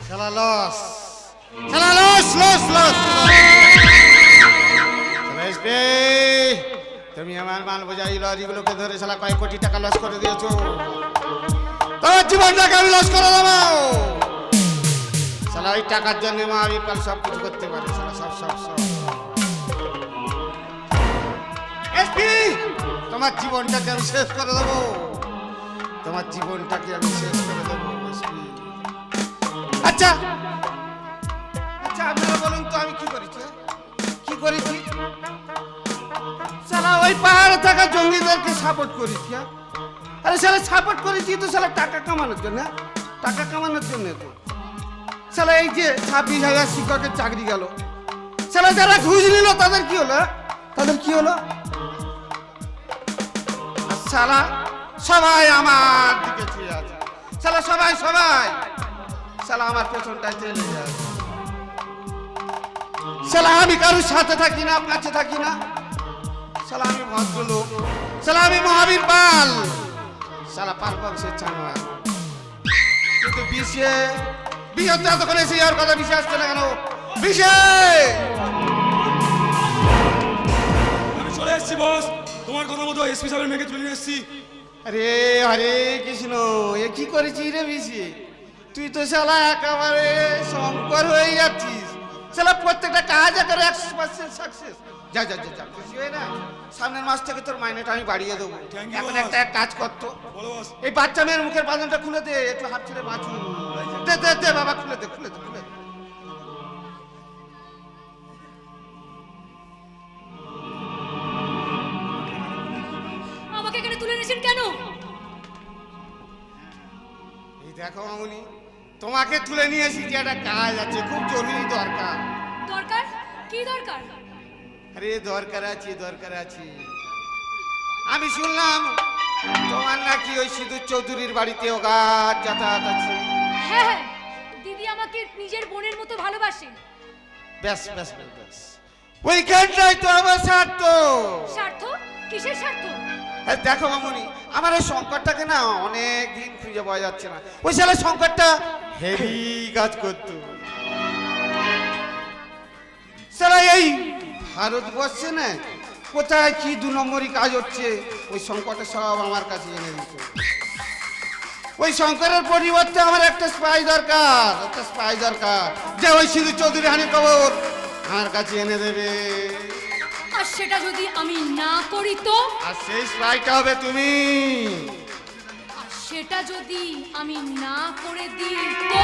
শালা লস, শালা loss loss loss. SP, তুমি আমার মাল বোঝাই লরিগুলোকে ধরে শালা কয়েক কোটি টাকা লস করে দিয়েছো। তোমার জীবনটাকে আমি লস করে দেবো। শালা ওই টাকার জন্য মা আমি কাল সব কিছু করতে পারি। শালা সব সব সব। এসপি, তোমার জীবনটাকে আমি শেষ করে দেবো। তোমার জীবনটাকে আমি শেষ করে দেবো এসপি। আচ্ছা আচ্ছা, আপনারা বলুন তো আমি কি করেছি? কি করেছি? শালা ওই পাহাড়ে থাকা জঙ্গিদেরকে সাপোর্ট করেছি। আরে শালা সাপোর্ট করেছি তো শালা টাকা কামানোর জন্য। টাকা কামানোর জন্য তো শালা এই যে 26,000 শিক্ষকের চাকরি গেল। শালা যারা ঘুষ নিল তাদের কি হলো? তাদের কি হলো? আর শালা সবাই আমার দিকে চেয়ে আছে। শালা সবাই সবাই শালা আমার পেছনটায় চলে যায়। শালা আমি কারোর সাথে থাকি না, কাছে থাকি না। শালা আমি ভদ্রলোক, শালা আমি মহাবীর পাল, শালা পাল বংশের জানোয়ার। কিন্তু বিয়ে তো এতক্ষণ এসে যাওয়ার কথা বিষে আসছে না কেন? বিষে আমি চলে এসেছি বস, তোমার কথা মতো এসপি সাহেবের মেয়েকে তুলে নিয়ে এসেছি। আরে হরে কৃষ্ণ, এ কি করেছিস রে বিষে? তুই তো শালা একেবারে শঙ্কর হয়ে যাচ্ছিস। শালা প্রত্যেকটা কাজ একেবারে 100% সাকসেস। যা যা যা যা, খুশি হয়ে না? সামনের মাস থেকে তোর মাইনেটা আমি বাড়িয়ে দেবো। Thank you, এখন boss. একটা কাজ করতো, বলো বস। এই বাচ্চা মেয়ের মুখের বাঁধনটা খুলে দে, একটু হাত ছেড়ে বাঁচু। দে দে দে বাবা, খুলে দে খুলে দে খুলে দে। আমাকে এখানে তুলে এনেছেন কেন? এই দেখো মামুনি, তোমাকে তুলে নিয়ে এসেছি, একটা কাজ আছে, খুব জরুরি দরকার। দরকার? কি দরকার? আরে দরকার আছে, দরকার আছে। আমি শুনলাম তোমার নাকি ওই সিধু চৌধুরীর বাড়িতে অগাধ যাতায়াত আছে। হ্যাঁ হ্যাঁ, দিদি আমাকে নিজের বোনের মতো ভালোবাসে। ব্যাস ব্যাস ব্যাস ব্যাস, ওইখানটাই তো আমার স্বার্থ। স্বার্থ? কিসের স্বার্থ? হ্যাঁ দেখো মামুনি, আমার এই সংকটটাকে না অনেক দিন খুঁজে পাওয়া যাচ্ছে না। ওই সালে সংকটটা হেভি কাজ করতো। সারা এই ভারতবর্ষে না কোথায় কি 2 নম্বরই কাজ হচ্ছে, ওই সংকটে সব আমার কাছে এনে দিত। ওই শঙ্করের পরিবর্তে আমার একটা স্পাই দরকার, একটা স্পাই দরকার, যে ওই সিধু চৌধুরী হানি খবর আমার কাছে এনে দেবে। আর সেটা যদি আমি না করি তো? আর সেই স্পাইটা হবে তুমি। আর সেটা যদি আমি না করে দিই তো?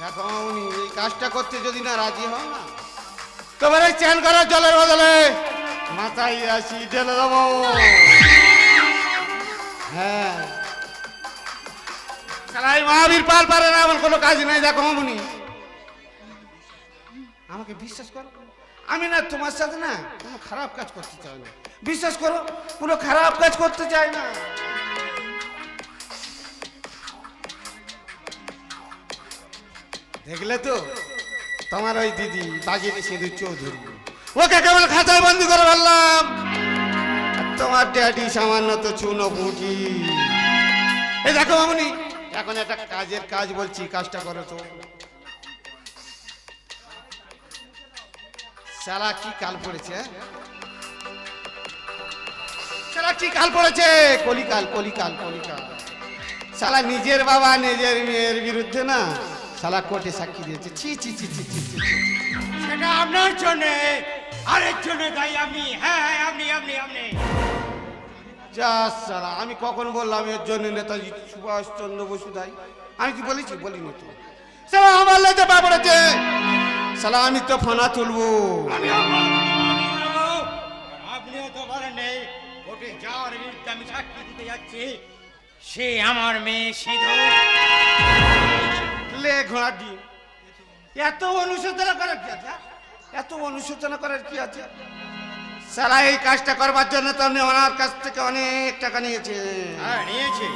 দেখো উনি এই কাজটা করতে যদি না রাজি হন না, তোমার এই চ্যান করার জলের বদলে মাথায় আসি ঢেলে দেবো। হ্যাঁ, সালাই মহাবীর পাল পারে না এমন কোনো কাজ নাই। দেখো মামুনি, আমাকে বিশ্বাস করো, আমি না তোমার সাথে না কোনো খারাপ কাজ করতে চাই না। বিশ্বাস করো, কোনো খারাপ কাজ করতে চাই না। দেখলে তো তোমার ওই দিদি বাগিনী সিধু চৌধুরী, ওকে কেবল খাঁচায় বন্দি করে ফেললাম। আর তোমার ড্যাডি সামান্য তো চুনো পুঁটি। এই দেখো মামুনি, এখন একটা কাজের কাজ বলছি, কাজটা করো তো। সারা কি কাল পড়েছে, সারা কি কাল পড়েছে? কলিকাল কলিকাল কলিকাল। সালা নিজের বাবা নিজের মেয়ের বিরুদ্ধে না সালা কোর্টে সাক্ষী দিয়েছে। ছি ছি ছি ছি ছি ছি ছি। সেটা আপনার জন্য, আরেক জন্য দায়ী আপনি। হ্যাঁ হ্যাঁ, আপনি আপনি আপনি যা সালা, আমি কখন বললাম এর জন্য নেতাজি সুভাষচন্দ্র বসু দায়ী? আমি কি বলেছি? বলিনি তো। সালা আমার লেজে পা পড়েছে। সালা আমি তো ফানা তুলবো। আপনিও তো বলেন নেই কোর্টে যাওয়ার বিরুদ্ধে আমি সাক্ষী দিতে যাচ্ছি। সে আমার মেয়ে সিধু। লে ঘোড়া ডিম, এত অনুশোচনা করার কি আছে? এত অনুশোচনা করার কি আছে? সালা এই কাজটা করবার জন্য তো আপনি ওনার কাছ থেকে অনেক টাকা নিয়েছে। হ্যাঁ নিয়েছে।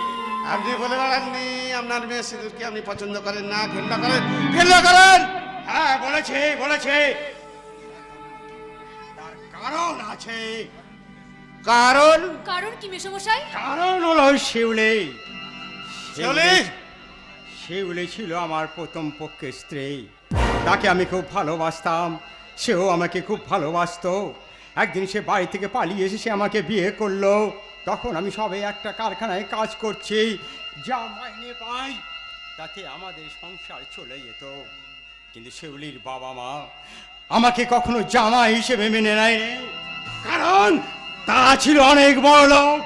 আপনি বলে বেড়াননি আপনার মেয়ে সিঁদুরকে আপনি পছন্দ করেন না, ঘৃণা করেন, ঘৃণা করেন। হ্যাঁ বলেছে বলেছে, তার কারণ আছে। কারণ কারণ কি মেসমশাই? কারণ হলো শিউলি। শিউলি? শিউলি ছিল আমার প্রথম পক্ষের স্ত্রী। তাকে আমি খুব ভালোবাসতাম, সেও আমাকে খুব ভালোবাসতো। একদিন সে বাড়ি থেকে পালিয়ে এসে সে আমাকে বিয়ে করলো। তখন আমি সবে একটা কারখানায় কাজ করছি, যা মাইনে পাই তাতে আমাদের সংসার চলে যেত। কিন্তু শিউলির বাবা মা আমাকে কখনো জামাই হিসেবে মেনে নেয়নি, কারণ তারা ছিল অনেক বড় লোক।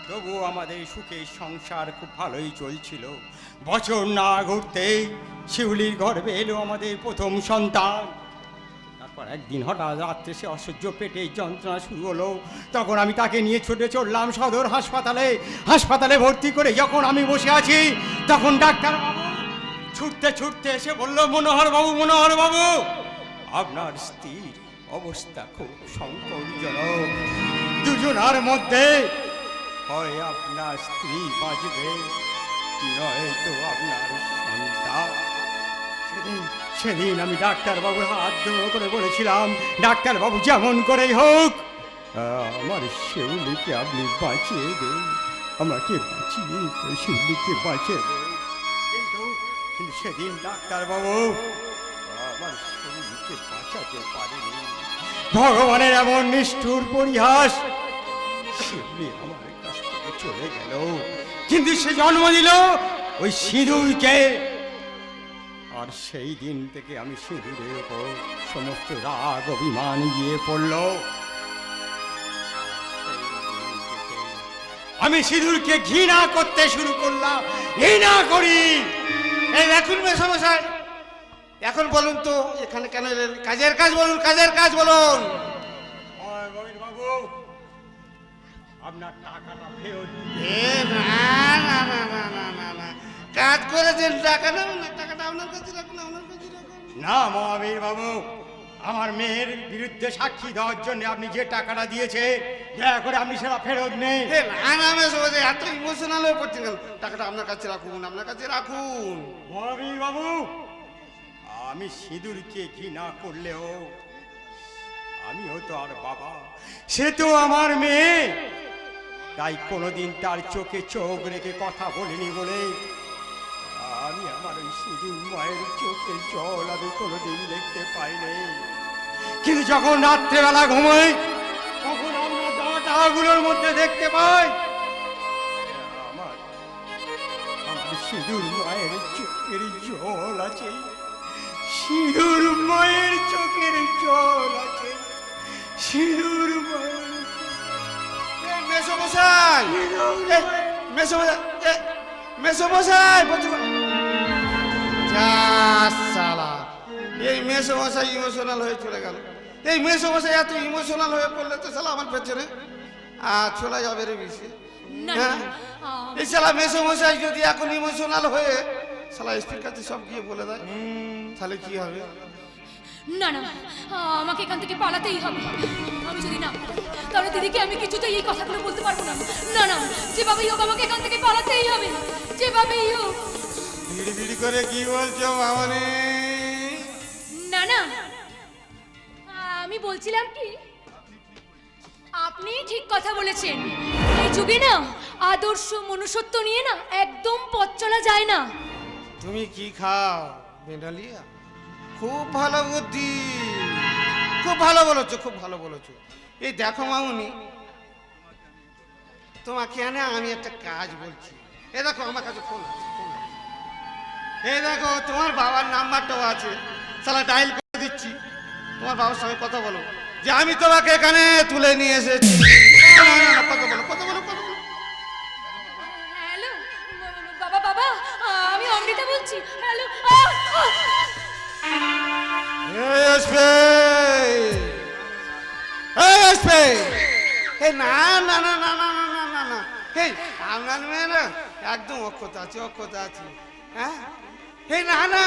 তবু আমাদের সুখের সংসার খুব ভালোই চলছিল। বছর না ঘুরতেই শিউলির গর্ভে এলো আমাদের প্রথম সন্তান। তারপর একদিন হঠাৎ রাত্রে সে অসহ্য পেটে যন্ত্রণা শুরু হলো। তখন আমি তাকে নিয়ে ছুটে চললাম সদর হাসপাতালে। হাসপাতালে ভর্তি করে যখন আমি বসে আছি, তখন ডাক্তার বাবু ছুটতে ছুটতে এসে বলল, মনোহর বাবু, আপনার স্ত্রীর অবস্থা খুব সংকটজনক। দুজনার মধ্যে হয় আপনার স্ত্রী বাঁচবে, নয়তো আপনার সন্তান। সেদিন আমি ডাক্তারবাবুর হাত ধরে করে বলেছিলাম, ডাক্তারবাবু যেমন করেই হোক আমার শিউলিকে আপনি বাঁচিয়ে দেন, আমাকে বাঁচিয়ে শিউলিকে বাঁচিয়ে দেন। কিন্তু সেদিন ডাক্তারবাবু আমার শিউলিকে বাঁচাতে পারেনি। ভগবানের এমন নিষ্ঠুর পরিহাস। শিউলি আমার কাছ থেকে চলে গেল, কিন্তু সে জন্ম দিল ওই সিঁদুরকে। আর সেই দিন থেকে আমি সিঁদুরের উপর সমস্ত রাগ অভিমান গিয়ে পড়ল। আমি সিঁদুরকে ঘৃণা করতে শুরু করলাম, ঘৃণা করি। এই দেখুন মেসমশাই, এখন বলুন তো এখানে কেন এলেন? কাজের কাজ বলুন, কাজের কাজ বলুন। বাবু, আপনার টাকাটা ফেরত দিন। এ না না না না না না না, কাজ করেছেন, টাকা নেবেন না, টাকাটা আপনার কাছে রাখুন, আপনার কাছে রাখুন। না মহাবীর বাবু, আমার মেয়ের বিরুদ্ধে সাক্ষী দেওয়ার জন্য আপনি যে টাকাটা দিয়েছে, দয়া করে আপনি সেটা ফেরত নেই। এ না না মেসমশাই, এত ইমোশনাল হয়ে পড়ছেন কেন? টাকাটা আপনার কাছে রাখুন, আপনার কাছে রাখুন। মহাবীর বাবু, আমি সিঁদুরকে ঘৃণা করলেও আমিও তো আর বাবা, সে তো আমার মেয়ে। তাই কোনোদিন তার চোখে চোখ রেখে কথা বলিনি বলে আমি আমার ওই সিঁদুর মায়ের চোখে জল আমি কোনোদিন দেখতে পাইনি। কিন্তু যখন রাত্রেবেলা ঘুমোই, তখন আমরা দাঁটাগুলোর মধ্যে দেখতে পাই আমার আমার সিঁদুর মায়ের চোখের জল আছে, সিঁদুর মায়ের চোখের জল আছে, সিঁদুর মায়ের। মেসমশাই, মেসমশাই, মেসমশাই, সালা এই মেসমশাই ইমোশনাল হয়ে চলে গেল। এই মেসমশাই এত ইমোশনাল হয়ে পড়লে তো সালা আমার পেছনে চলে যাবে রে বেশি। না, হ্যাঁ, এই সালা মেসমশাই যদি এখন ইমোশনাল হয়ে সালা স্ত্রীর কাছে সব গিয়ে বলে দেয়, তাহলে কি হবে? না না, আমাকে এখান থেকে পালাতেই হবে। আমি যদি না পালাই, তাহলে দিদিকে আমি কিছুতেই এই কথাগুলো বলতে পারবো না। না না, যেভাবেই হোক আমাকে এখান থেকে পালাতেই হবে, যেভাবেই হোক। বিড়ি বিড়ি করে কি বলছো মামনি? না না, আমি বলছিলাম কি, আপনি ঠিক কথা বলেছেন। এই যুগে না আদর্শ মনুষ্যত্ব নিয়ে না একদম পথ চলা যায় না। তুমি কি খাও বেনালিয়া? খুব ভালো বুদ্ধি, খুব ভালো বলেছো, খুব ভালো বলেছো। এই দেখো মামুনি, তোমাকে এনে আমি একটা কাজ বলছি। এই দেখো আমার কাছে ফোন আছে, ফোন আছে। এই দেখো তোমার বাবার নাম্বারটাও আছে, সালা ডায়াল করে দিচ্ছি। তোমার বাবার সঙ্গে কথা বলো যে আমি তোমাকে এখানে তুলে নিয়ে এসেছি। না, না, না, কথা বলো, কথা বলো, কথা বলো। হ্যালো বাবা, বাবা আমি অমৃতা বলছি। হ্যালো না না না না না না না না না, এই আপনার মেয়ে না একদম অক্ষত আছে, অক্ষত আছে। হ্যাঁ, এই না না,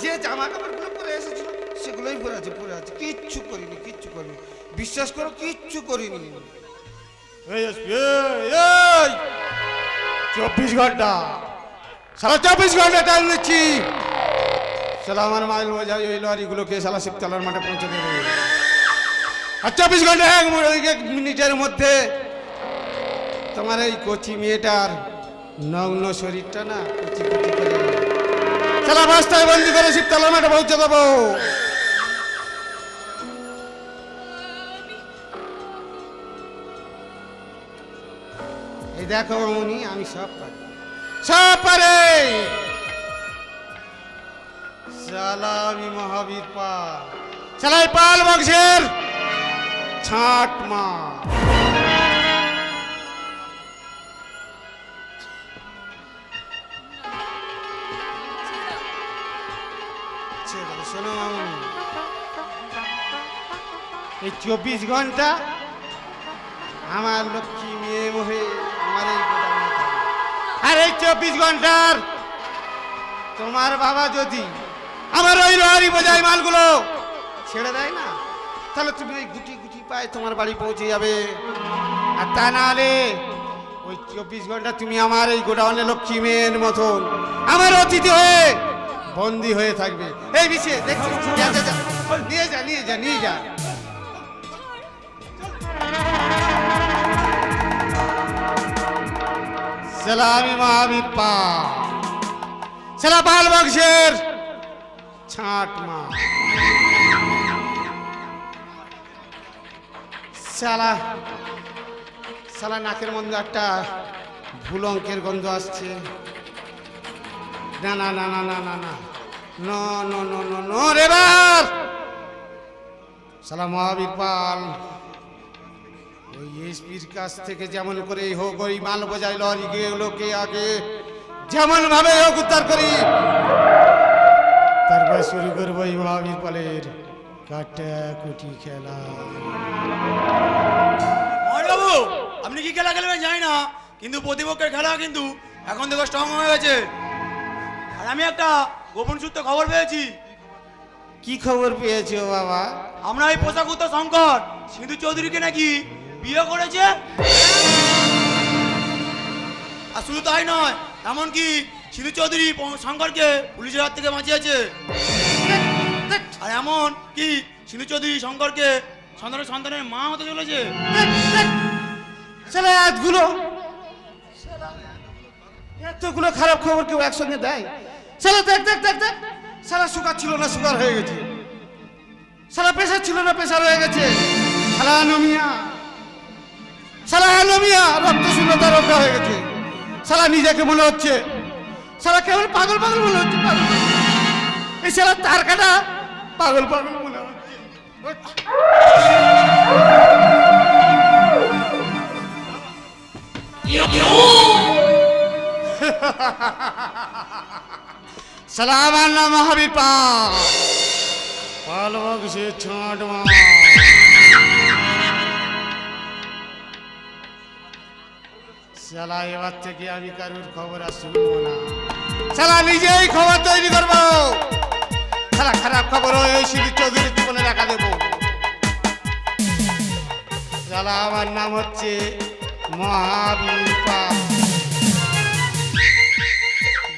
যে জামা কাপড়গুলো পরে এসেছিল সেগুলোই পরে আছে, পরে আছে, কিচ্ছু করিনি, কিচ্ছু করিনি, বিশ্বাস করো কিচ্ছু করিনি। এই 24 ঘন্টা, সারা 24 ঘন্টা টাইম নিচ্ছি। সালা আমার মাইল বোঝাই ওই লরিগুলোকে সালা শিবতলার মাঠে পৌঁছে দেবে। আর 24 ঘন্টা 1 মিনিটের মধ্যে তোমার এই কচি মেয়েটার নগ্ন শরীরটা না কুচি কুচি করে চলা বাস্তায় বন্দি করে শিবতলা মাঠে পৌঁছে দেবো। এই দেখো মামুনি, আমি সব পারি, সব পারে। শালা আমি মহাবীর পাল, শালাই পাল বংশের ছাট মা। শোনো মামুনি, এই 24 ঘন্টা আমার লক্ষ্মী মেয়ে হয়ে আমার এই গোডাউনে থাকবে। আর এই 24 ঘন্টার তোমার বাবা যদি আমার ওই লরি বোঝাই মালগুলো ছেড়ে দেয় না, তাহলে তুমি ওই গুটি গুটি পায়ে তোমার বাড়ি পৌঁছে যাবে। আর তা নাহলে ওই 24 ঘন্টা তুমি আমার এই গোডাউনে লক্ষ্মী মেয়ের মতন আমার অতিথি হয়ে বন্দী হয়ে থাকবে। এই বিষয়ে দেখছি, যা যা যা, নিয়ে যা নিয়ে যা নিয়ে যা। সালামি মহাবীর পাল, সালা পাল বংশের ছাট মা। সালা সালা নাকের মধ্যে একটা ভুল অঙ্কের গন্ধ আসছে। না না না না না না না no no no no no রেবার। সালা মহাবীর পাল ওই এসপির কাছ থেকে যেমন করে হোক ওই মাল বোঝাই লরি গুলোকে আগে যেমন ভাবে হোক উদ্ধার করি, তারপর শুরু করবো এই মহাবীর পালের কাটাকুটি খেলা। বাবু, আপনি কি খেলা খেলবেন জানি না, কিন্তু প্রতিপক্ষের খেলা কিন্তু এখন থেকে স্ট্রং হয়ে গেছে। আর আমি একটা গোপন সূত্রে খবর পেয়েছি। কি খবর পেয়েছো বাবা? আমরা এই পোশাকুত্ত শঙ্কর সিন্ধু চৌধুরীকে নাকি বিয়ে করেছে। আর শুধু তাই নয়, এমনকি সিন্ধু চৌধুরী শঙ্করকে পুলিশের হাত থেকে বাঁচিয়েছে। আর এমন কি সিন্ধু চৌধুরী শঙ্করকে সন্তানের মা হতে চলেছে। সালা এতগুলো খারাপ খবর কেউ একসঙ্গে দেয়? সালা দেখ দেখ দেখ দেখ, সালা সুগার ছিল না সুগার হয়ে গেছে, সালা প্রেশার ছিল না প্রেশার হয়ে গেছে, সালা অ্যানোমিয়া রক্ত শূন্যতা রোগটা হয়ে গেছে। সালা নিজেকে মনে হচ্ছে সালা কেমন পাগল পাগল মনে হচ্ছে, পাগল। এই সালা তার কাটা পাগল পাগল মনে হচ্ছে। সালাম আল্লাহ মহাবীর পাল বংশে ছাঁট মা। সালা এবার থেকে আমি কারুর খবর আর শুনবো না, সালা নিজেই খবর তৈরি করবো। সালা খারাপ খবর ওই সিঁড়ি চৌধুরীর জীবনে রাখা দেবো। সালা আমার নাম হচ্ছে মহাবীর পাল।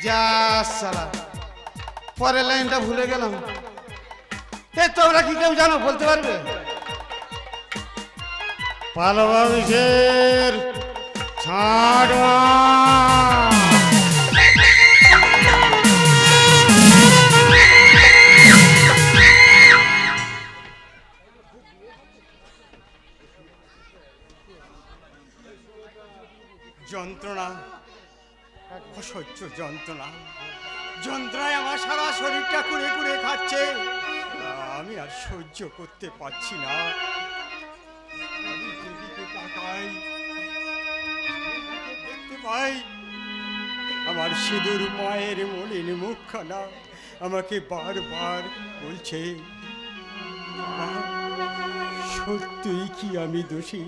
যা সালা পরের লাইনটা ভুলে গেলাম। তোমরা কি কেউ জানো, বলতে পারবে? পাল বংশের ছাড় মা। যন্ত্রণা, এক অসহ্য যন্ত্রণা, যন্ত্রণায় আমার সারা শরীরটা কুড়ে কুড়ে খাচ্ছে। আমি আর সহ্য করতে পারছি না। আমি যেদিকে তাকাই দেখতে পাই আমার সিঁদুর মায়ের মলিন মুখখানা আমাকে বারবার বলছে, সত্যই কি আমি দোষী,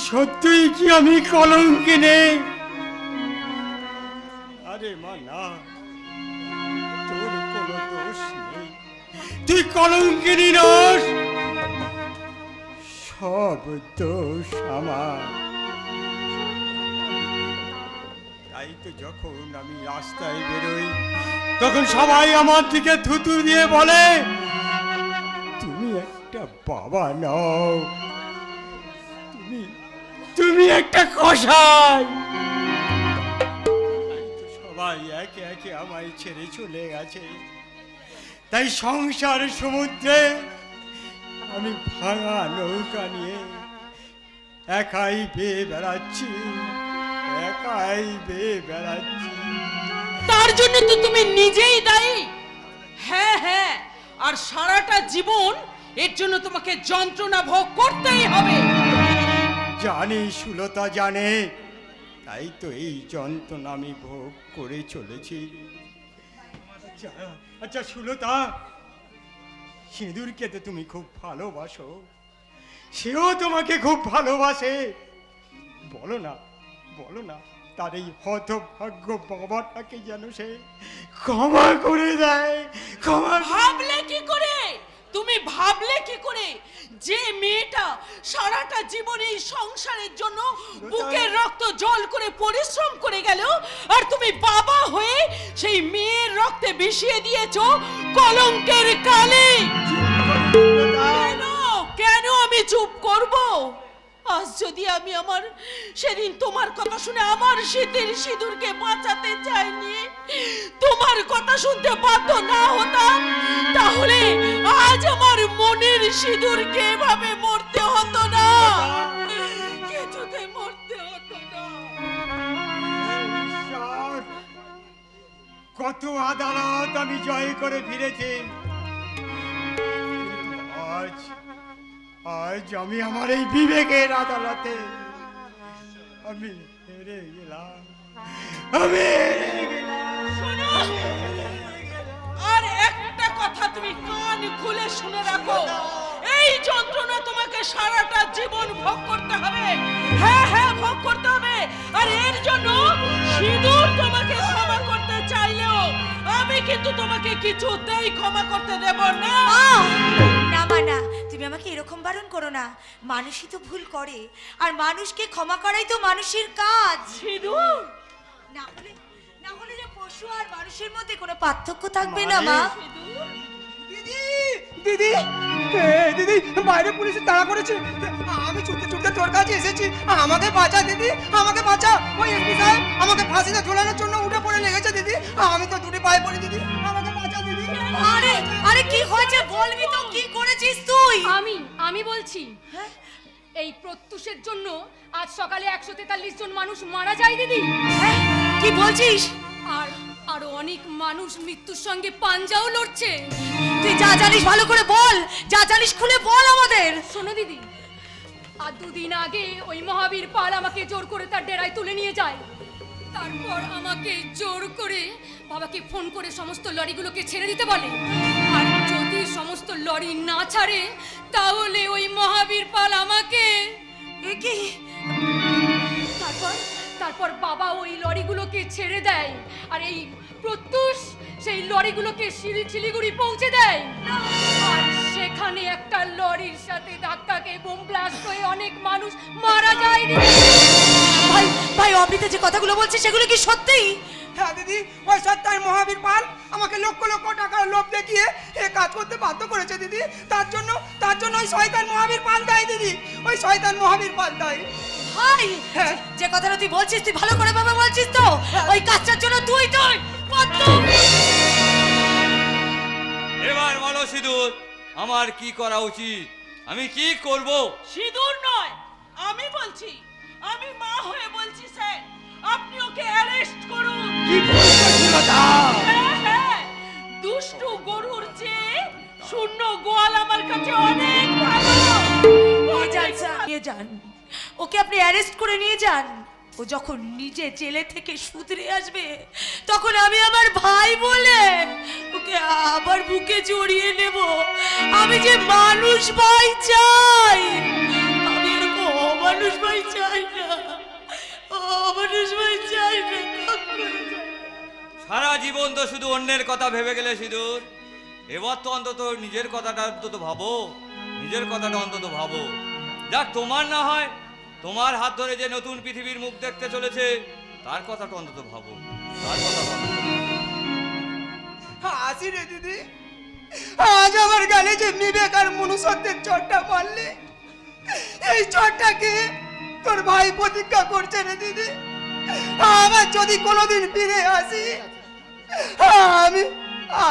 সত্যই কি আমি কলঙ্কিনী? আরে মা না, তোর কোনো দোষ নেই, তুই কলঙ্কিনী নস, সব দোষ আমার। তাই তো যখন আমি রাস্তায় বেরোই তখন সবাই আমার দিকে থুতু দিয়ে বলে, একটা বাবা নও, তুমি একটা কসাই। সবাই একে একে আমায় ছেড়ে চলে গেছে, তাই সংসার সমুদ্রে আমি ভাঙা নৌকা নিয়ে একাই বেয়ে বেড়াচ্ছি, একাই বেয়ে বেড়াচ্ছি। তার জন্য তো তুমি নিজেই দায়ী। হ্যাঁ হ্যাঁ, আর সারাটা জীবন এর জন্য তোমাকে যন্ত্রণা ভোগ করতেই হবে। জানি, সুলতা জানে, তাই তো এই যন্ত্রণা আমি ভোগ করে চলেছি। আচ্ছা আচ্ছা সুলতা, সিঁদুরকে তো তুমি খুব ভালোবাসো, সেও তোমাকে খুব ভালোবাসে। বলো না, বলো না, তার এই হতভাগ্য বাবাটাকে যেন সে ক্ষমা করে দেয়, ক্ষমা। ভাবলে কি করে, তুমি ভাবলে কি করে যে মেয়েটা সারাটা জীবন এই সংসারের জন্য বুকের রক্ত জল করে পরিশ্রম করে গেল, আর তুমি বাবা হয়ে সেই মেয়ের রক্তে মিশিয়ে দিয়েছো কলঙ্কের কালি। কেন কেন আমি চুপ করব? আজ যদি আমি আমার সেদিন তোমার কথা শুনে আমার শীতের সিঁদুরকে বাঁচাতে চাইনি, তোমার কথা শুনতে বাধ্য না হতাম, তাহলে আজ আমার মনের সিঁদুরকে এভাবে মরতে হতো না, কিছুতে মরতে হতো না। কত আদালত আমি জয় করে ফিরেছি, আজ আজ আমি আমার এই বিবেকের আদালতে আমি হেরে গেলাম, আমি হেরে গেলাম। শোনো, আর একটা কথা তুমি কান খুলে শুনে রাখো, এই যন্ত্রণা তোমাকে সারাটা জীবন ভোগ করতে হবে। হ্যাঁ হ্যাঁ, ভোগ করতে হবে। আর এর জন্য সিঁদুর তোমাকে ক্ষমা করতে চাইলেও আমি কিন্তু তোমাকে কিছুতেই ক্ষমা করতে দেব না। না মা না, তুমি আমাকে এরকম বারণ করো না। মানুষই তো ভুল করে, আর মানুষকে ক্ষমা করাই তো মানুষের কাজ। সিঁদুর না হলে যে পশু আর মানুষের মধ্যে কোনো পার্থক্য থাকবে না মা। দিদি, দিদি, বাইরে পুলিশে তাড়া করেছে, আমি ছুটতে ছুটতে তোর কাছে এসেছি, আমাকে বাঁচা দিদি, আমাকে বাঁচা। ওই এসপি সাহেব আমাকে ফাঁসিতে ঝোলানোর জন্য উঠে পড়ে লেগেছে দিদি, আমি তো দুটি পায়ে পড়ি দিদি, আমাকে বাঁচা দিদি। আরে আরে কি হয়েছে বলবি তো, কি করেছিস তুই? আমি বলছি, এই প্রত্যুষের জন্য আজ সকালে 143 জন মানুষ মারা যায় দিদি। হ্যাঁ, কি বলছিস? আর আরো অনেক মানুষ মৃত্যুর সঙ্গে পাঞ্জাও লড়ছে। তুই যা জানিস ভালো করে বল, যা জানিস খুলে বল আমাদের। শোনো দিদি, আর 2 দিন আগে ওই মহাবীর পাল আমাকে জোর করে তার ডেরায় তুলে নিয়ে যায়। তারপর আমাকে জোর করে বাবাকে ফোন করে সমস্ত লরিগুলোকে ছেড়ে দিতে বলে, আর যদি সমস্ত লরি না ছাড়ে তাহলে ওই মহাবীর পাল আমাকে কি? তারপর বাবা ওই লরিগুলোকে ছেড়ে দেয়, আর এই প্রত্যুষ সেই লরিগুলোকে শিলিগুড়ি পৌঁছে দেয়। আর সেখানে একটা লরির সাথে ধাক্কা খেয়ে বোম ব্লাস্ট হয়ে অনেক মানুষ মারা যায়। ভাই ভাই, অমৃতা যে কথাগুলো বলছে সেগুলো কি সত্যি? হ্যাঁ দিদি, ওই সত্তার মহাবীর পাল আমাকে লক্ষ লক্ষ টাকার লোভ দেখিয়ে এ কাজ করতে বাধ্য করেছে দিদি। তার জন্য ওই শয়তান মহাবীর পাল দায়ী দিদি, ওই শয়তান মহাবীর পাল দায়ী। ভাই, হ্যাঁ। যে কথাটা তুই বলছিস তুই ভালো করে ভাবে বলছিস তো? ওই কাজটার জন্য তুই এবার বলো সিঁদুর, আমার কি করা উচিত, আমি কি করব? সিঁদুর নয়, আমি বলছি, আমি মা হয়ে বলছি স্যার, আপনি ওকে অ্যারেস্ট করুন। কি বলছো সুলতা? হ্যাঁ হ্যাঁ, দুষ্টু গরুর চেয়ে শূন্য গোয়াল আমার কাছে অনেক ভালো। নিয়ে যান, ওকে আপনি অ্যারেস্ট করে নিয়ে যান। ও যখন নিজে জেলে থেকে শুধরে আসবে তখন আমি আমার ভাই বলে ওকে আবার বুকে জড়িয়ে নেব। আমি যে মানুষ ভাই চাই, আমি এরকম অমানুষ ভাই চাই না, অমানুষ ভাই চাই না। সারা জীবন তো শুধু অন্যের কথা ভেবে গেলে সিঁদুর, এবার তো অন্তত নিজের কথাটা অন্তত ভাবো, নিজের কথাটা অন্তত ভাবো। যাক, তোমার না হয় তোমার হাত ধরে যে নতুন পৃথিবীর মুখ দেখতে চলেছে তার কথাটা অন্তত ভাবো, তার কথা ভাবো। আসি রে দিদি। আজ আমার গালে যে বিবেক আর মনুষ্যত্বের চটটা মারলে, এই চটটাকে তোর ভাই প্রতিজ্ঞা করছে রে দিদি, আমার যদি কোনোদিন ফিরে আসি, আমি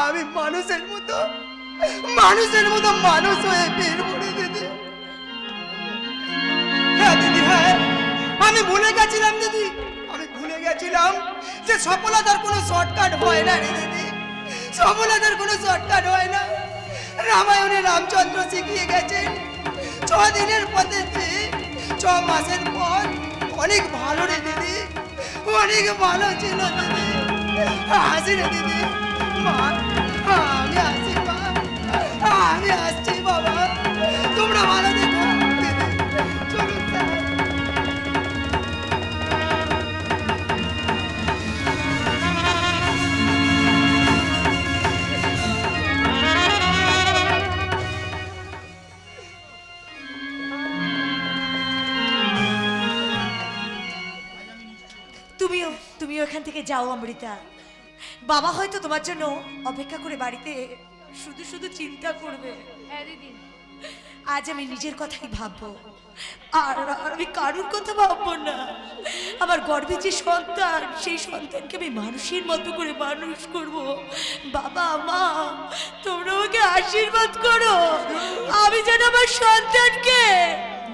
আমি মানুষের মতো মানুষ হয়ে ফিরবো রে দিদি। হ্যাঁ দিদি, হ্যাঁ, আমি ভুলে গেছিলাম দিদি, আমি ভুলে গেছিলাম যে সফলতার কোনো শর্টকাট হয় না রে দিদি, সফলতার কোনো শর্টকাট হয় না। রামায়ণে রামচন্দ্র শিখিয়ে গেছেন 6 দিনের পথে যে 6 মাসের পর অনেক ভালো রে দিদি, অনেক ভালো ছিল দিদি। আসি রে দিদি, মা আমি আসি, মা আমি আসছি বাবা, তোমরা ভালো দেখো দিদি, চলুন স্যার। তুমিও এখান থেকে যাও অমৃতা। বাবা হয়তো তোমার জন্য অপেক্ষা করে বাড়িতে শুধু শুধু চিন্তা করবে। হ্যাঁ দিদি, আজ আমি নিজের কথাই ভাববো, আর আমি কারোর কথা ভাববো না। আমার গর্ভে যে সন্তান, সেই সন্তানকে আমি মানুষের মতো করে মানুষ করব। বাবা মা, তোমরা আমাকে আশীর্বাদ করো, আমি যেন আমার সন্তানকে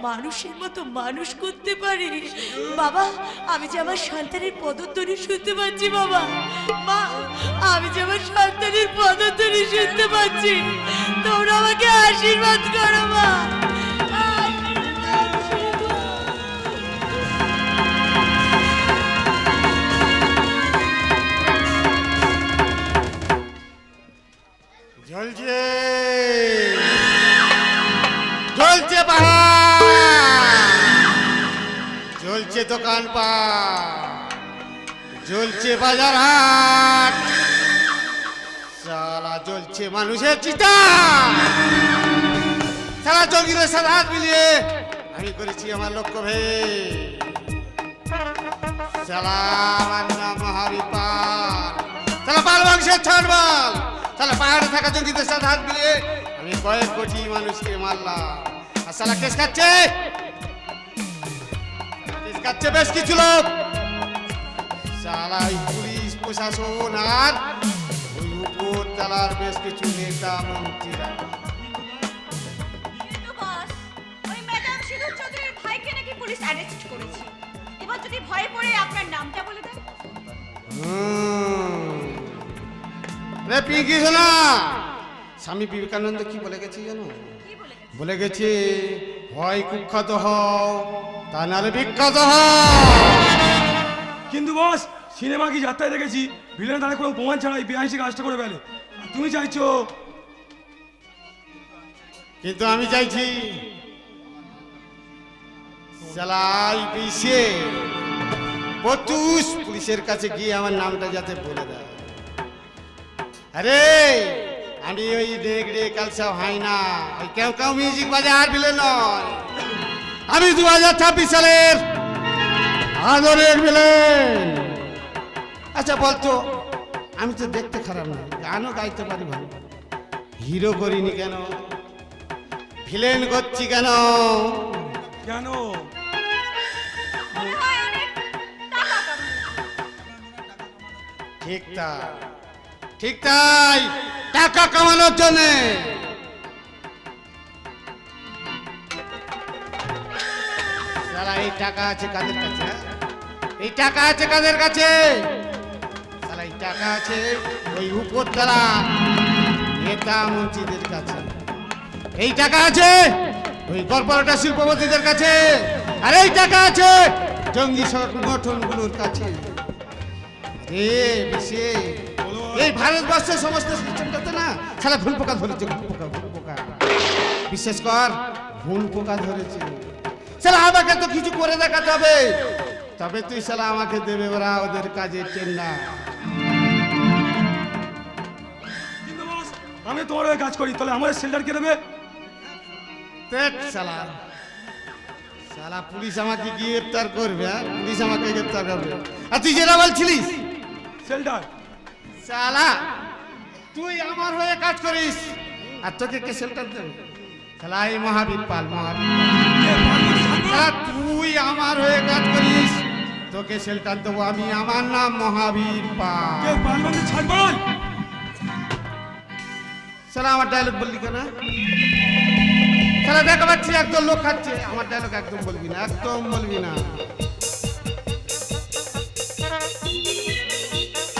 মানুষের মতো মানুষ করতে পারি। বাবা, আমি যে আমার সন্তানের পদধ্বনি শুনতে পাচ্ছি। বাবা মা, আমি যে আমার সন্তানের পদধ্বনি শুনতে পাচ্ছি। তোমরা আমাকে আশীর্বাদ করো মা। জ্বলছে জ্বলছে পাহাড়, জ্বলছে দোকানপাট, জ্বলছে বাজার হাট, সালা জ্বলছে মানুষের চিতা। সারা জঙ্গিদের সাথে হাত মিলিয়ে আমি করেছি আমার লক্ষ্য ভেদ। সালা আমার নাম হরিপাল, সালা পাল বংশের ছাড়বাল, সালা পাহাড়ে থাকা জঙ্গিদের সাথে হাত মিলিয়ে আমি কয়েক কোটি মানুষকে মারলাম। আর সালা কেস খাচ্ছে বেশ কিছু লোক, সালা ওই পুলিশ প্রশাসন আর ওই উপর তলার বেশ কিছু নেতা মন্ত্রীরা। কিন্তু বস, ওই ম্যাডাম সিধু চৌধুরীর ভাইকে নাকি পুলিশ অ্যারেস্ট করেছে। এবার যদি ভয়ে পড়ে আপনার নামটা বলে দেন। রে পিঙ্কি শোনা, স্বামী বিবেকানন্দ কি বলে গেছে জানো? বলে গেছে, হয় কুখ্যাত হও, তা নাহলে বিখ্যাত হও। কিন্তু বস, সিনেমা কি যাত্রায় দেখেছি ভিলেন তারা কোনো প্রমাণ ছাড়াই বেআইনি কাজটা করে ফেলে। আর তুমি চাইছো, কিন্তু আমি চাইছি চালাই পিছিয়ে পতুষ পুলিশের কাছে গিয়ে আমার নামটা যাতে বলে দেয়। আরে আমি ওই ডেগড়ে কালসা হয় না, ওই কেউ কেউ মিউজিক বাজার ভিলেন নয়, আমি 2026 সালের আদরের ভিলেন। আচ্ছা বলতো, আমি তো দেখতে খারাপ না, গানও গাইতে পারি ভালো, হিরো করিনি কেন, ভিলেন করছি কেন? কেন? মনে হয় অনেক টাকা কামানো। ঠিক তাই, টাকা কামানোর জন্য। সালা এই টাকা আছে কাদের কাছে? এই টাকা আছে কাদের কাছে? সালা এই টাকা আছে ওই উপরতলা নেতা মন্ত্রীদের কাছে। এই টাকা আছে ওই কর্পোরেটর শিল্পপতিদের কাছে, আর এই টাকা আছে জঙ্গি সংগঠনগুলোর কাছে। এই ভারতবর্ষের সমস্ত সিস্টেমটাতে না সালা ঘুন পোকা ধরেছে, ঘুন পোকা। বিশেষ কর ঘুন পোকা ধরেছে। সালা আমাকে তো কিছু করে দেখাতে হবে, তবে তুই সালা আমাকে দেবে ওরা ওদের কাজে টেন্ডার। কিন্তু বস, আমি তোমার হয়ে কাজ করি, তাহলে আমার সেল্টার কে দেবে? সালা সালা পুলিশ আমাকে গ্রেপ্তার করবে, হ্যাঁ? পুলিশ আমাকে গ্রেপ্তার করবে। আর তুই যেটা বলছিলিস সেল্টার, সালা তুই আমার হয়ে কাজ করিস, আর তোকে কে শেল্টার দেবে? শালা এই মহাবীর পাল, মহাবীর কে পার্বতী ছাড়বল? শালা তুই আমার হয়ে কাজ করিস, তোকে শেল্টার দেবো আমি। আমার নাম মহাবীর পাল। কে পার্বতী ছাড়বল? শালা আমার ডায়লগ বললি কেন? শালা দেখা পাচ্ছি একদম লোক খাচ্ছে, আমার ডায়লগ একদম বলবি না, একদম বলবি না।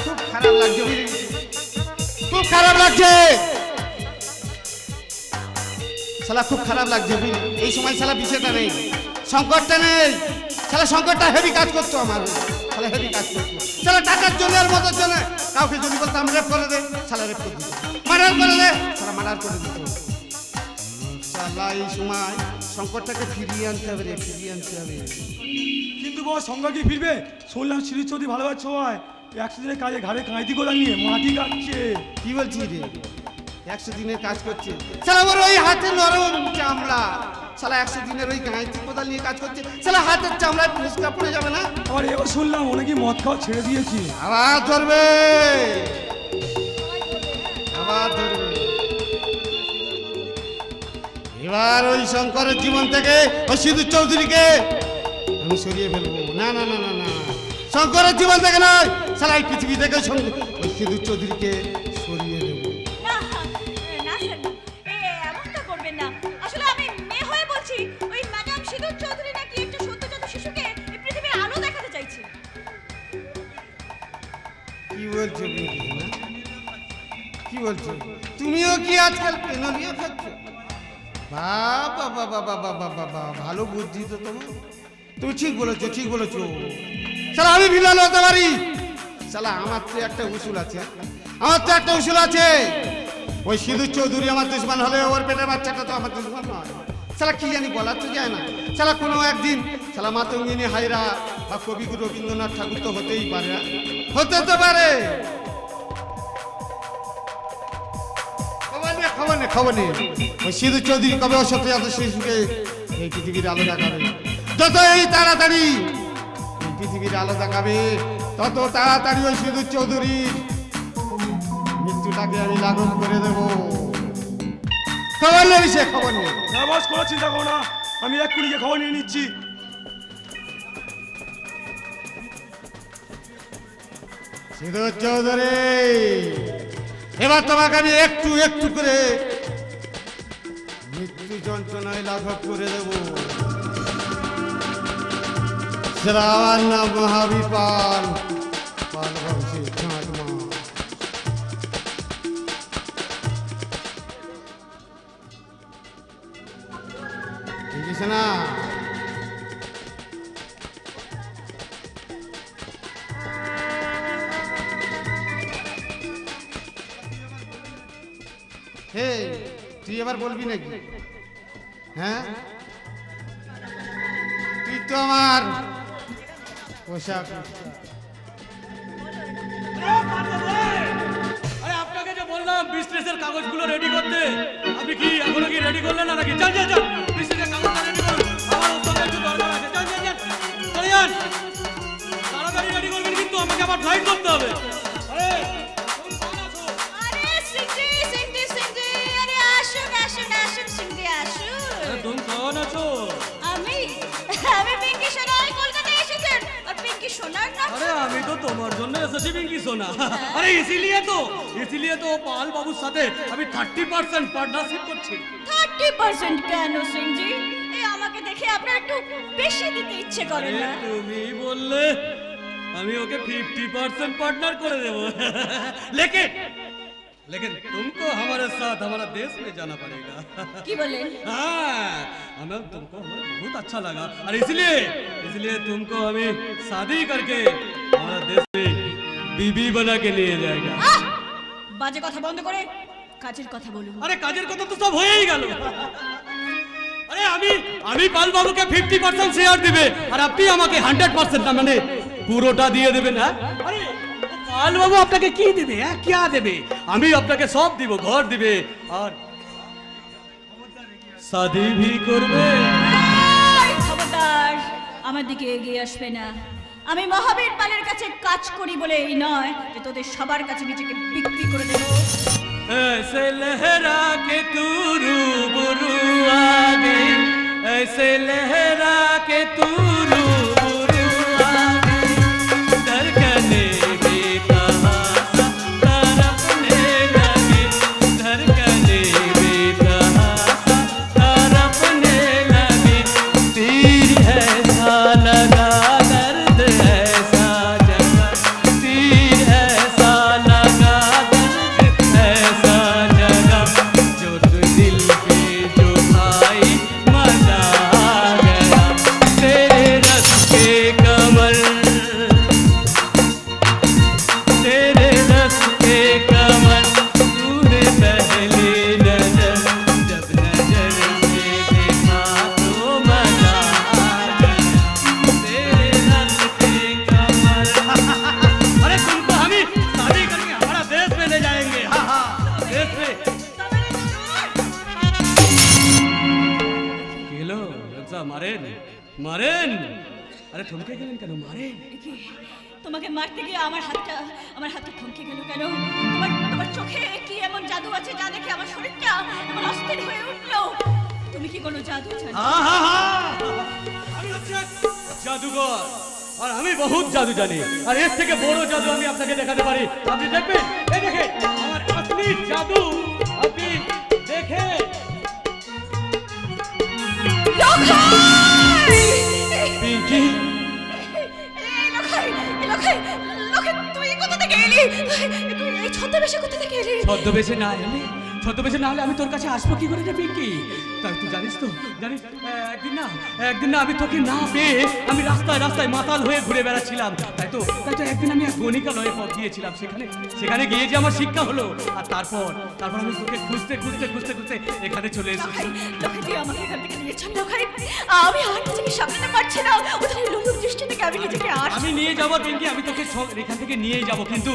খুব খারাপ লাগছে, বুঝলি? খুব খারাপ লাগছে শালা, খুব খারাপ লাগছে বুঝলি? এই সময় শালা বিষয়টা নেই, সংকটটা নেই। শালা সংকটটা হেভি কাজ করতো আমার, শালা হেভি কাজ করতো। শালা টাকার জন্য আর মজার জন্য কাউকে যদি বলতাম রেপ করে দে, শালা রেপ করে দিত। মার্ডার করে দে, শালা মার্ডার করে দিত। শালা এই সময় সংকটটাকে ফিরিয়ে আনতে হবে রে, ফিরিয়ে আনতে হবে। কিন্তু বস সংজ্ঞা কি ফিরবে? শুনলাম শিরিষ চৌধুরী ভালোবাসা সবাই 100 দিনের কাজে ঘাড়ে কাঁইতি গোলা নিয়ে মাটি কাটছে। কি বলছিস রে? 100 দিনের কাজ করছে শালা, ওর ওই হাতে নরম চামড়া। শালা 100 দিনের ওই গাঁইতি কোদাল নিয়ে কাজ করছে, শালা হাতের চামড়ায় ফুসকা পড়ে যাবে না? আবার এবার শুনলাম অনেকে মদ খাওয়া ছেড়ে দিয়েছে। আবার ধরবে, আবার ধরবে। এবার ওই শঙ্করের জীবন থেকে ওই সিধু চৌধুরীকে আমি সরিয়ে ফেলবো। না না না না না, শঙ্করের জীবন থেকে নয়, শালা এই পৃথিবী থেকে ওই সিধু চৌধুরীকে সরিয়ে দেবো। না না স্যার, এমনটা করবেন না। আসলে আমি মেয়ে হয়ে বলছি, ওই ম্যাডাম সিঁদুর চৌধুরী নাকি একটা সদ্যজাত শিশুকে এই পৃথিবীর আলো দেখাতে চাইছে। কি বলছো বিউটি না? কি বলছো? তুমিও কি আজকাল পেনলিয়া খাচ্ছ? বাবা বাবা বাবা বাবা বাবা, ভালো বুদ্ধি তো তোমার। তুমি ঠিক বলেছো, ঠিক বলেছো। শালা আমি ভিলাল হতে পারি। শালা আমার তো একটা উসুল আছে, আমার তো একটা উসুল আছে। ওই সিধু চৌধুরী আমার দুশ্মন হলে ওর পেটের বাচ্চাটা তো আমার দুশ্মন নয়। শালা কি জানি বলা তো যায় না। শালা কোনো একদিন শালা মাতঙ্গিনী হাইরা বা কবিগুরু রবীন্দ্রনাথ ঠাকুর তো হতেই পারে, হতে তো পারে। খবর নেই, খবর নেই। ওই সিধু চৌধুরী কবে ওর সত্যজাত শিশুকে এই পৃথিবীর আলো দেখাবে। যত এই তাড়াতাড়ি এই পৃথিবীর আলো দেখাবে, তত তাড়াতাড়ি ওই সিধু চৌধুরীর মৃত্যুটাকে আমি লাঘব করে দেব। খবর নেই সে, খবর নেই। না বস, কোনো চিন্তা করো না, আমি এক্ষুনি গিয়ে খবর নিয়ে নিচ্ছি। সিধু চৌধুরী, এবার তোমাকে আমি একটু একটু করে মৃত্যু যন্ত্রণায় লাঘব করে দেব। সেটা আমার নাম মহাবীর পাল, পাল বংশী ঠাকুমা। ঠিক আছে না? হে, তুই এবার বলবি নাকি? হ্যাঁ, তুই তো আমার পোশাক। আরে আপনাকে যে বললাম বিজনেসের কাগজগুলো রেডি করতে, আপনি কি এখনো কি রেডি করলেন না নাকি? যান যান যান, বিজনেসের কাগজটা রেডি করুন, আমার ওর সঙ্গে একটু দরকার আছে। যান যান যান, চলে যান, তাড়াতাড়ি রেডি করবেন কিন্তু আমাকে আবার ফ্লাইট করতে হবে। আরে আরে সিংজি সিংজি সিংজি, আরে আসুন আসুন আসুন সিংজি আসুন। তুমি কখন আছো? আমি আমি পিঙ্কি সোনা, কলকাতায় এসেছেন। আর পিঙ্কি সোনার নাম? अरे আমি তো তোমার জন্য এসেছি পিঙ্কি সোনা। আরে ইসিলিয়ে তো পাল বাবুর সাথে আমি 30% পার্টনারশিপ করছি। 30% কেন সিংজি? এই আমাকে দেখে আপনার একটু বেশি দিতে ইচ্ছে করে अरे না? তুমি বললে আমি ওকে 50% पार्टनर করে দেব। लेकिन तुमको हमारे साथ हमारा देश में जाना पड़ेगा। কি বলেন? हाँ, हमें तुमको हमें बहुत अच्छा लगा और इसलिए तुमको हमें शादी करके हमारा देश में बीबी बना के लिए जाएगा। আহ! বাজে কথা বন্ধ করে কাজের কথা বলুন। अरे কাজের কথা তো সব হয়েই গেল। আরে আমি পাল বাবুকে 50% শেয়ার দিবে আর আপনি আমাকে 100% না মানে পুরোটা দিয়ে দেবেন। হ্যাঁ, আরে পাল বাবু আপনাকে কি দিবে? হ্যাঁ, কি দেবে? আমি আপনাকে সব দিব, ঘর দিবে আর শাদি भी করবে। এই, খবরদার আমার দিকে এগিয়ে আসবে না। আমি মহাবীর পালের কাছে কাজ করি বলে এই নয় যে তোদের সবার কাছে নিজেকে বিক্রি করে দেবো। ऐसे लहरा के तू रूबरू आ गई, ऐसे लहरा के तू रूबरू आ गई, धड़कने बेतहासा तड़पने लगी, धड़कने बेतहासा तड़पने लगी, तीर ऐसा लगा दर्द ऐसा जगा, तीर ऐसा लगा दर्द ऐसा जगा, जो तू दिल पे जो भाई मजा आ गया, तेरे रस के कमर, तेरे रस के कमर, तूने पहली नजर जब नजर से देखा तो मजा आ गया, तेरे रस के कमर। अरे तुमको हम ही शादी करके हमारा देश में ले जाएंगे, हाँ हाँ देश में। কেলো আচ্ছা মারেন মারেন, আরে থমকে গেলেন কেন, মারেন। কি তোমাকে মারতে গিয়ে আমার হাতটা থমকে গেল কেন? তোমার চোখে কি এমন জাদু আছে যা দেখে আমার শরীরটা এমন অস্থির হয়ে উঠলো? তুমি কি কোনো জাদু জানো? হ্যাঁ হ্যাঁ হ্যাঁ, আমি হচ্ছে এক জাদুঘর আর আমি বহুত জাদু জানি, আর এর থেকে বড় জাদু আমি আপনাকে দেখাতে পারি, আপনি দেখবেন। এই দেখে আমার আসলি জাদু, আপনি দেখে। পিঙ্কি তুই কোথা থেকে এলি? তুই এই ছদ্মবেশে কোথা থেকে এলি? ছদ্মবেশে না হলে আমি তোর কাছে আসবো কি করে রে পিঙ্কি? তাই তুই জানিস তো, জানিস একদিন না আমি তোকে না পেয়ে আমি রাস্তায় রাস্তায় মাতাল হয়ে ঘুরে বেড়াচ্ছিলাম, তাই তো একদিন আমি এক গণিকালয়ে পথ গিয়েছিলাম, সেখানে গিয়ে যে আমার শিক্ষা হলো, আর তারপর আমি তোকে খুঁজতে এখানে চলে এসেছি। লোকে তুই আমাকে এখান থেকে নিয়ে চল লোকাই, আমি আর নিজেকে সামলাতে পারছি না, ওদের লোকের দৃষ্টি থেকে আমি নিজেকে আমি নিয়ে যাবো পিঙ্কি, আমি তোকে এখান থেকে নিয়েই যাবো, কিন্তু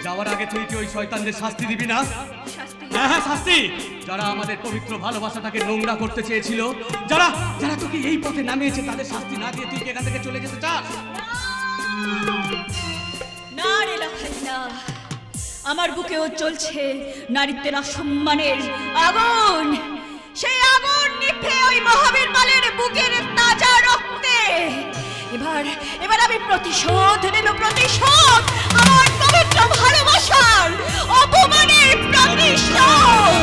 যাওয়ার আগে তুই কি ওই শয়তানদের শাস্তি দিবি না? হ্যাঁ হ্যাঁ শাস্তি, যারা আমাদের পবিত্র ভালোবাসাটাকে নোংরা করতে চেয়েছিল, যারা তোকে এই পথে নামিয়েছে, তাদের শাস্তি না দিয়ে তুই কি এখান থেকে চলে যেতে চাস? না রে লোকাই না, আমার বুকেও চলছে নারীত্বের অসম্মানের আগুন, সেই আগুন নিভে ওই মহাবীর মালের বুকের তাজা রক্তে। এবার আমি প্রতিশোধ নেব, প্রতিশোধ, আমার পবিত্র ভালোবাসার অপমানের প্রতিশোধ।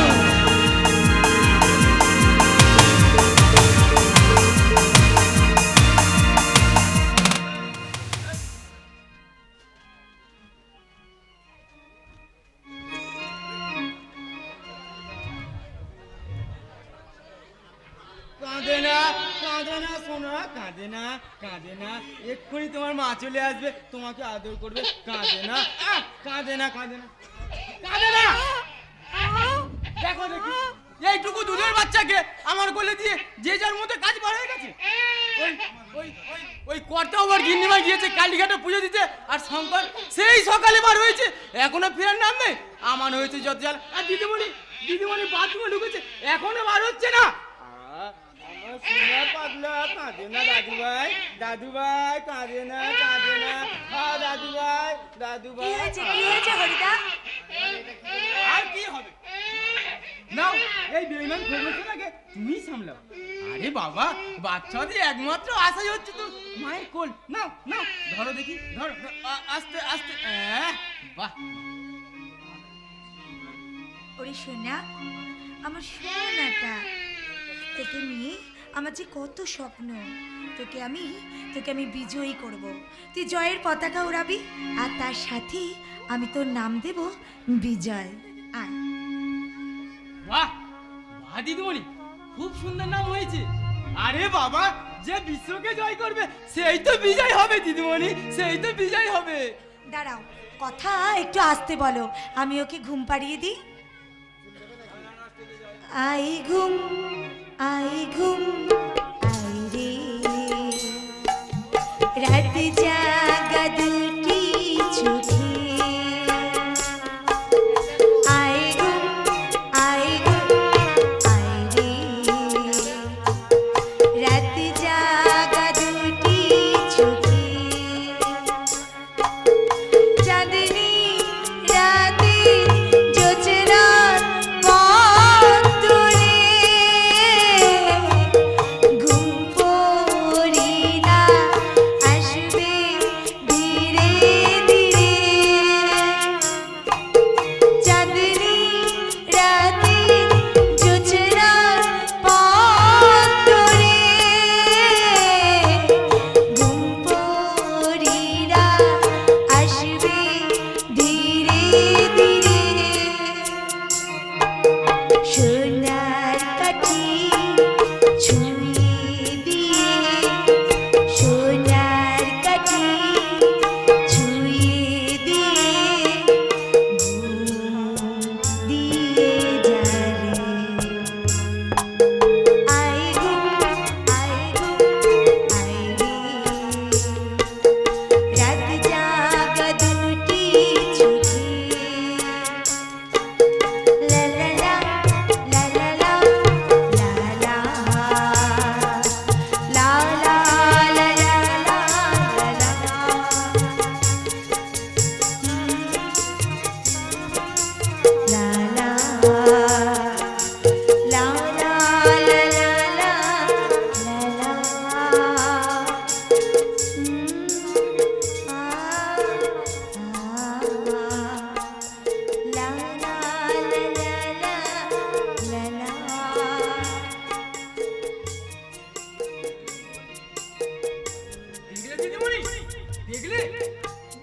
কাঁদে না সোনা, কাঁদে না, এক্ষুনি তোমার মা চলে আসবে, তোমাকে আদর করবে, কাঁদে না। দেখো দেখি এইটুকু দুধের বাচ্চাকে আমার কোলে দিয়ে যে যার মধ্যে কাজ বার হয়ে গেছে। ওই কর্তা আবার গিন্নিমা গিয়েছে কালীঘাটে পুজো দিতে, আর শঙ্কর সেই সকালে বার হয়েছে, এখনো ফেরার নাম নেই। আমার হয়েছে যত জাল, আর দিদিমণি বাথরুমে ঢুকেছে, এখনো বার হচ্ছে না। সোনা পাগলা, কাঁদে না দাদুভাই, কাঁদে না, দাদুভাই। আর কি হবে? নাও এই বেইমান খবরটাকে তুমি সামলাও। আরে বাবা, বাচ্চাদের একমাত্র আশাই হচ্ছে তো মায়ের কোল। নাও ধরো দেখি, ধরো আস্তে আস্তে। বাহ, ওরে সোনা, আমার সোনাটা, তোকে নিয়ে আমার যে কত স্বপ্ন, তোকে আমি বিজয়ী করব, তুই জয়ের পতাকা উড়াবি, আর তার সাথে আমি তোর নাম দেব বিজয়। আয়। বাহ দিদিমণি, খুব সুন্দর নাম হয়েছে। আরে বাবা, যে বিশ্বকে জয় করবে সেই তো বিজয় হবে দিদিমণি, সেই তো বিজয় হবে। দাঁড়াও, কথা একটু আস্তে বলো, আমি ওকে ঘুম পাড়িয়ে দিই। আই ঘুম আই রে, রাত জাগা দুটি চোখে, আই ঘুম রে, রাত জাগা দুটি চোখে, চাঁদনি রাতে জোছনা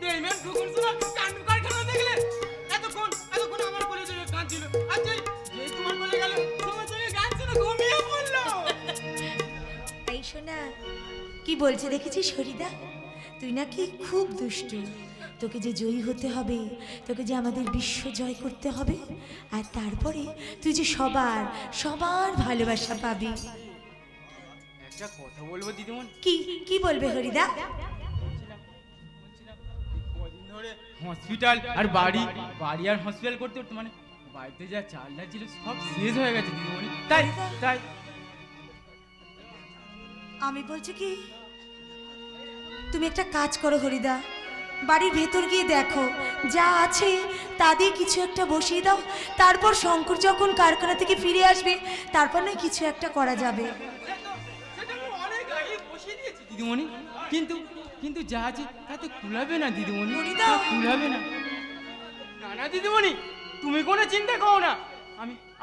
বেইমান কুকুর সোনা কাণ্ড কারখানা দেখলে এতক্ষণ আমার কোলে জড়িয়ে কাঁদছিল আর যেই তোমার কোলে গেল তোমার সঙ্গে গান শুনে ঘুমিয়ে পড়লো। এই শোনা কি বলছে দেখেছিস হরিদা, তুই নাকি খুব দুষ্টু, তোকে যে জয়ী হতে হবে, তোকে যে আমাদের বিশ্ব জয় করতে হবে, আর তারপরে তুই যে সবার ভালোবাসা পাবি। একটা কথা বলবো দিদিমন, কি বলবে হরিদা? কদিন ধরে হসপিটাল আর বাড়ি আর হসপিটাল করতে করতে মানে বাড়িতে যা চালটা ছিল সব শেষ হয়ে গেছে দিদিমণি। তাই আমি বলছি কি, তুমি একটা কাজ করো হরিদা, বাড়ির ভেতর গিয়ে দেখো যা আছে তা দিয়ে কিছু একটা বসিয়ে দাও, তারপর শঙ্কর যখন কারখানা থেকে ফিরে আসবে তারপর না কিছু একটা করা যাবে। সেটা আমি অনেক আগে বসিয়ে দিয়েছি দিদিমণি, কিন্তু যা আছে তাতে কুলাবে না দিদিমণি, হরিদা! কুলাবে না। না দিদিমণি, তুমি কোনো চিন্তা করো না,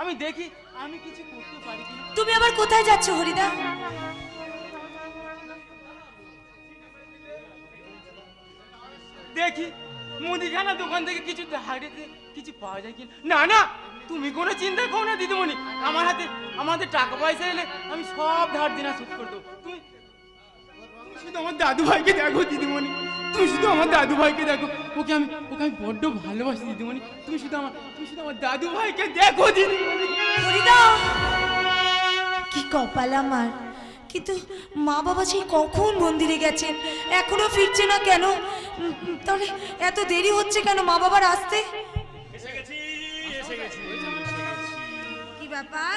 আমি দেখি আমি কিছু করতে পারি কিনা। তুমি আবার কোথায় যাচ্ছ হরিদা? দেখি মুদিখানা দোকান থেকে কিছু হারিয়ে কিছু পাওয়া যায় কিনা। না তুমি কোনো চিন্তা করো না দিদিমণি, আমাদের টাকা পয়সা এলে আমি সব ধার দেনা শোধ করে দেবো। তুমি শুধু আমার দাদু ভাইকে দেখো দিদিমণি, তুমি শুধু আমার দাদু ভাইকে দেখো, ওকে আমি বড্ড ভালোবাসি দিদিমণি, তুমি শুধু আমার দাদু ভাইকে দেখো দিদিমণি। হরিদা, কি কপাল আমার, কিন্তু মা বাবা সেই কখন মন্দিরে গেছেন, এখনো ফিরছে না কেন? তাহলে এত দেরি হচ্ছে কেন মা বাবার আসতে? কি ব্যাপার,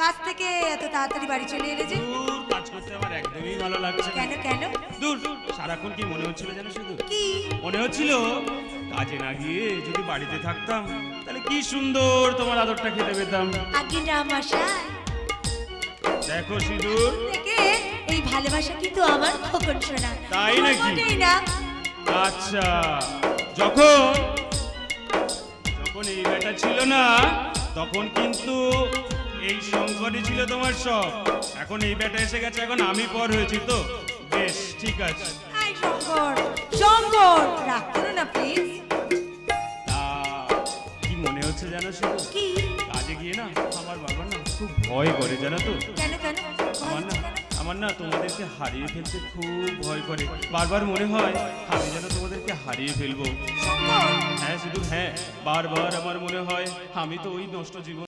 কাজ থেকে এত তাড়াতাড়ি বাড়ি চলে এলে যে? কাজ করতে আমার একদমই ভালো লাগছে না। কেন? দূর, সারাক্ষণ কি মনে হচ্ছিল যেন শুধু কি মনে হচ্ছিল কাজে না গিয়ে যদি বাড়িতে থাকতাম তাহলে কি সুন্দর তোমার আদরটা খেতে পেতাম। আগে রামাশাই, দেখো সিঁদুর, থেকে এই ভালোবাসা কিন্তু আমার খোকন শোনা। তাই নাকি? মোটেই না। আচ্ছা, যখন এই বেটা ছিল না তখন কিন্তু এই শঙ্করই ছিল তোমার সব, এখন এই বেটা এসে গেছে, এখন আমি পর হয়েছি তো, বেশ ঠিক আছে। এই শঙ্কর রাগ করো না প্লিজ। তা কি মনে হচ্ছে জানো শুধু, কি? কাজে গিয়ে না আমার বাবা না খুব ভয় করে জানো তো। কেন আমার না তোমাদেরকে হারিয়ে ফেলতে খুব ভয় করে, বারবার মনে হয় আমি যেন তোমাদেরকে হারিয়ে ফেলবো। হ্যাঁ শুধু হ্যাঁ, বারবার আমার মনে হয় আমি তো ওই নষ্ট জীবন